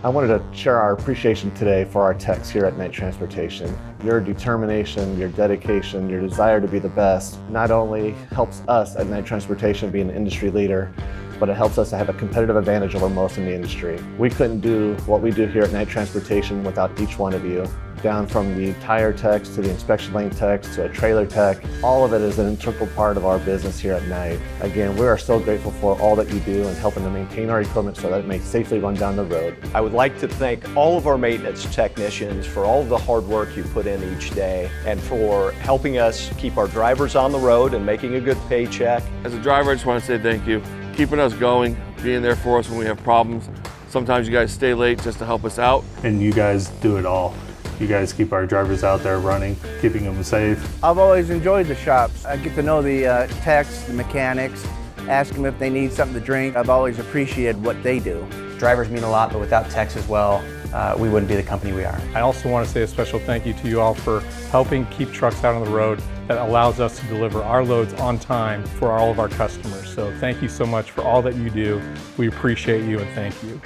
I wanted to share our appreciation today for our techs here at Knight Transportation. Your determination, your dedication, your desire to be the best not only helps us at Knight Transportation be an industry leader, but it helps us to have a competitive advantage over most in the industry. We couldn't do what we do here at Knight Transportation without each one of you. Down from the tire techs to the inspection lane techs to a trailer tech, all of it is an integral part of our business here at Knight. Again, we are so grateful for all that you do and helping to maintain our equipment so that it may safely run down the road. I would like to thank all of our maintenance technicians for all of the hard work you put in each day and for helping us keep our drivers on the road and making a good paycheck. As a driver, I just want to say thank you. Keeping us going, being there for us when we have problems. Sometimes you guys stay late just to help us out. And you guys do it all. You guys keep our drivers out there running, keeping them safe. I've always enjoyed the shops. I get to know the techs, the mechanics, ask them if they need something to drink. I've always appreciated what they do. Drivers mean a lot, but without techs as well, we wouldn't be the company we are. I also want to say a special thank you to you all for helping keep trucks out on the road that allows us to deliver our loads on time for all of our customers. So thank you so much for all that you do. We appreciate you and thank you.